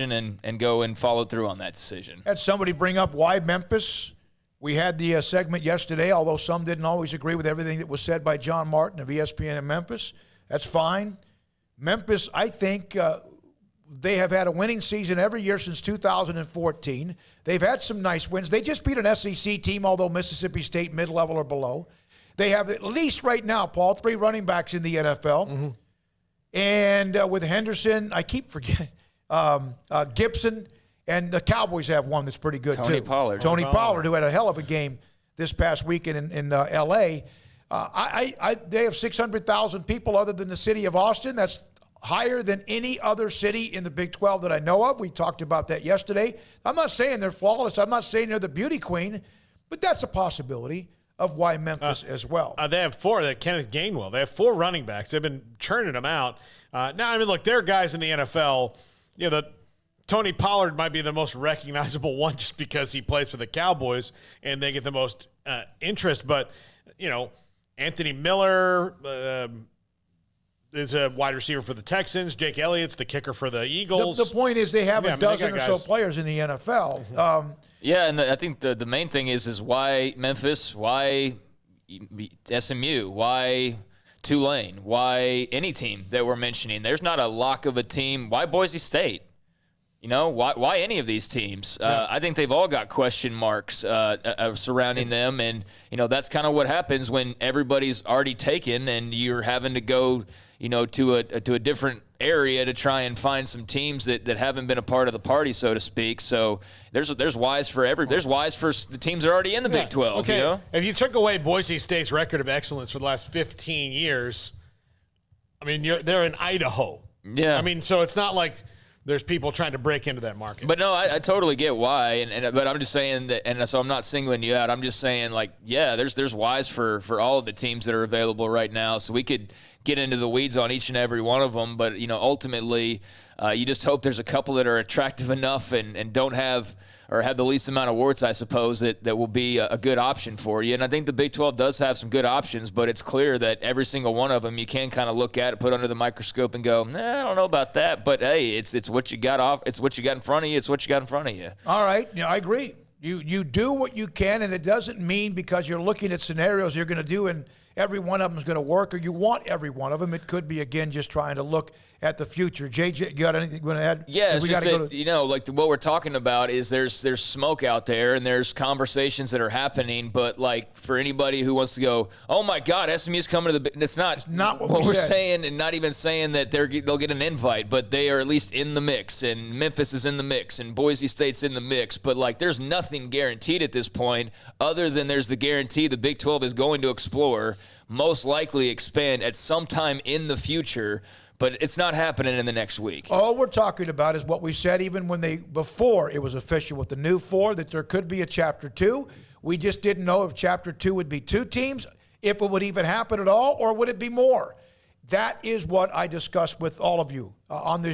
and go and follow through on that decision. Had somebody bring up why Memphis. We had the segment yesterday, although some didn't always agree with everything that was said by John Martin of ESPN in Memphis. That's fine. Memphis, I think they have had a winning season every year since 2014. They've had some nice wins. They just beat an SEC team, although Mississippi State mid-level or below. They have at least right now, Paul, 3 running backs in the NFL. Mm-hmm. And with Henderson, I keep forgetting, Gibson, and the Cowboys have one that's pretty good, Tony too. Pollard. Tony Pollard, who had a hell of a game this past weekend in L.A. They have 600,000 people other than the city of Austin. That's higher than any other city in the Big 12 that I know of. We talked about that yesterday. I'm not saying they're flawless. I'm not saying they're the beauty queen, but that's a possibility of why Memphis as well. They have 4. That Kenneth Gainwell. They have 4 running backs. They've been churning them out. Now, I mean, look, there are guys in the NFL. You know, Tony Pollard might be the most recognizable one just because he plays for the Cowboys and they get the most interest. But, you know, Anthony Miller is a wide receiver for the Texans. Jake Elliott's the kicker for the Eagles. The point is they have a dozen or so players in the NFL. Mm-hmm. And I think the main thing is why Memphis, why SMU, why Tulane, why any team that we're mentioning. There's not a lock of a team. Why Boise State? You know, why any of these teams? I think they've all got question marks surrounding them. And, you know, that's kind of what happens when everybody's already taken and you're having to go, you know, to a different area to try and find some teams that haven't been a part of the party, so to speak. So there's whys for there's whys for the teams that are already in the Big 12. Okay. You know? If you took away Boise State's record of excellence for the last 15 years, I mean, they're in Idaho. Yeah. I mean, so it's not like there's people trying to break into that market. But no, I totally get why, but I'm just saying that, and so I'm not singling you out. I'm just saying, like, yeah, there's whys for all of the teams that are available right now. So we could get into the weeds on each and every one of them, but you know, ultimately, you just hope there's a couple that are attractive enough and don't have or have the least amount of warts, I suppose, that will be a good option for you. And I think the Big 12 does have some good options, but it's clear that every single one of them you can kind of look at it, put under the microscope, and go, I don't know about that. But hey, it's what you got it's what you got in front of you. It's what you got in front of you. All right, I agree. You do what you can, and it doesn't mean because you're looking at scenarios you're going to do and every one of them is going to work, or you want every one of them. It could be, again, just trying to look at the future. JJ, you got anything you want to add? Yeah, it's just that, you know, like what we're talking about is there's smoke out there and there's conversations that are happening, but like for anybody who wants to go, oh my God, SMU's coming to the, it's not what we're saying, and not even saying that they'll get an invite, but they are at least in the mix, and Memphis is in the mix, and Boise State's in the mix, but like there's nothing guaranteed at this point other than there's the guarantee the Big 12 is going to explore, most likely expand at some time in the future. But it's not happening in the next week. All we're talking about is what we said even before it was official with the new 4, that there could be a Chapter 2. We just didn't know if Chapter 2 would be 2 teams, if it would even happen at all, or would it be more. That is what I discussed with all of you on this